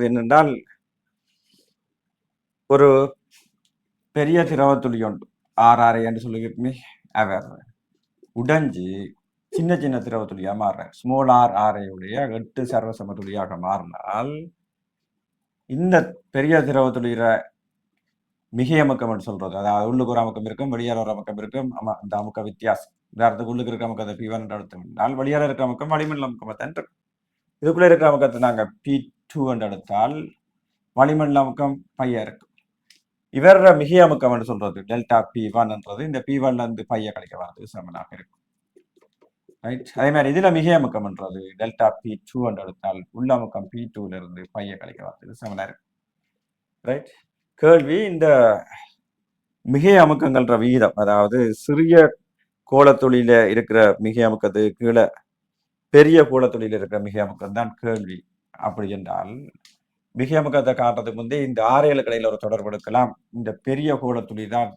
செய்கிறது என்னென்றால் ஒரு பெரிய திரவத்துளி ஒன்று ஆர்ஆர்ஐ என்று சொல்லிக்கிட்டுமே அவர் உடைஞ்சு சின்ன சின்ன திரவத்துளியாக மாறுறார். ஸ்மால் ஆர்ஆர்ஐயுடைய 8 சர்வசம துளியாக மாறினால் இந்த பெரிய திரவத்துளியிற மிகை அமுக்கம் என்று சொல்றது, அதாவது உள்ளுக்கு ஒரு அமுக்கம் இருக்கும், வெளியால் ஒரு அமுக்கம் இருக்கும். அந்த அமுக்க வித்தியாசம் உதாரணத்துக்கு உள்ளுக்கு இருக்க அமுக்கத்தை P1 என்று எடுத்தோம்னால் வெளியால் இருக்க அமுக்கம் வளிமண்டல அமுக்கமாக தான் இருக்கும். இதுக்குள்ளே இருக்கிற அமுக்கத்தை நாங்கள் P2 என்று எடுத்தால் வளிமண்டல அமுக்கம் பையா இருக்கும். இவர மிகை அமுக்கம் என்று சொல்றது டெல்டா P1 என்றது இந்த P1ல இருந்து பைய கழிக்க வரது சமனாக இருக்கும். ரைட். அதே மாதிரி இதுல மிகை அமுக்கம் என்றது டெல்டா P2 என்று எடுத்தால் உள்ள அமுக்கம் P2ல இருந்து பைய கழிக்க வரது சமனாக இருக்கும். ரைட். கேள்வி, இந்த மிகை அமுக்கங்கள்ன்ற விகிதம், அதாவது சிறிய கோலத்துளியில இருக்கிற மிகை அமுக்கத்துக்கு கீழே பெரிய கோலத்துளியில இருக்கிற மிகை அமுக்கம் தான் கேள்வி. அப்படி என்றால் மிகை அமுக்கத்தை காட்டுறதுக்கு முந்தைய இந்த 6 இடையில ஒரு தொடர்பு எடுக்கலாம். இந்த பெரிய கோலத்துளி தான்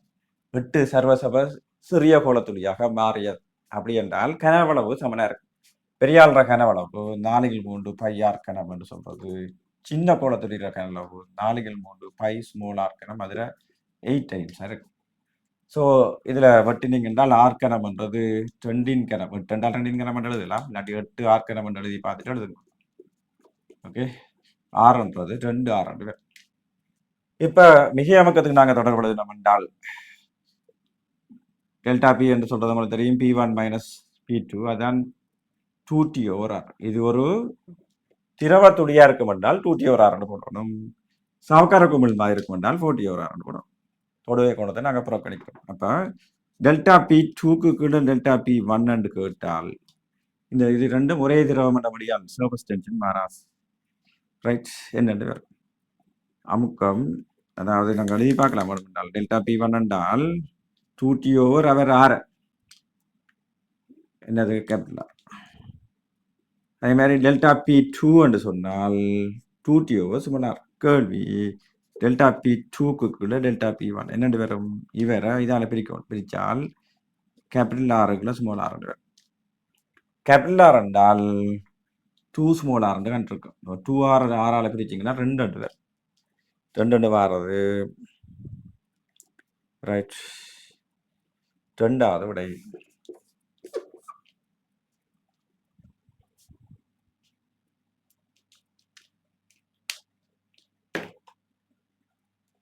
8 சர்வசப சிறிய கோலத்துளியாக மாறியது. அப்படி என்றால் கனவளவு சமனா இருக்கு. பெரியாள்ற கனவளவு 4/3 பையார் கனம் என்று சொல்றது. சின்ன கோலத்துளியிற கனவளவு 4/3 பை ஸ்மால் ஆர் கனம், அதுல 8 டைம்ஸ் இருக்கு. ஸோ இதுல வெட்டினீங்க என்றால் ஆர்கனம் என்றது 2 கனம், 2 கனம் என்று எழுதலாம், இல்லாட்டி 8 ஆர்கனம் என்று எழுதி பார்த்துட்டு எழுதுங்க. ஓகே, ஆறுன்றது 2 ஆறு. இப்ப மிகை அமுக்கத்துக்கு நாங்க தொடர்பு எழுதினோம் என்றால் டெல்டா பி என்று சொல்றது உங்களுக்கு தெரியும், P1 மைனஸ் P2, அதான் 2T/R. இது ஒரு திரவ துளியா இருக்கும் என்றால் 2T/R போடணும். சவக்கார குமிழ் மாதிரி இருக்கும் என்றால் 4T/R போடணும். தொடுவை கோணத்தை நாங்கள் புறக்கணிக்கிறோம். அப்போ டெல்டா P2க்கு கீழே டெல்டா P1 என்று கேட்டால் இந்த இது ரெண்டும் ஒரே திரவம் என்றபடியால் சர்ஃபேஸ் டென்ஷன் மாறாது. ரைட். என்னென்று வரும் அமுக்கம், அதாவது நாங்கள் எழுதி பார்க்கலாம் என்றால் டெல்டா P1 என்றால் 2T/R என்னது கேபிட்டல். அதே மாதிரி டெல்டா P2 என்று சொன்னால் 2T/r. கேள்வி, டெல்டா P2க்கு கீழே டெல்டா P1 என்னென்று வரும்? இவரை இதால் பிரிக்கணும். பிரித்தால் கேபிட்டல் ஆறுக்குள்ள ஸ்மால் ஆர் வரும். கேபிட்டல் ஆர் என்றால் 2 ஸ்மால் ஆர் கண்டிருக்கும். 2R 6ஆல் பிரிச்சிங்கன்னா 2 வரும். 2 வாரது. ரைட். 2வது விடை.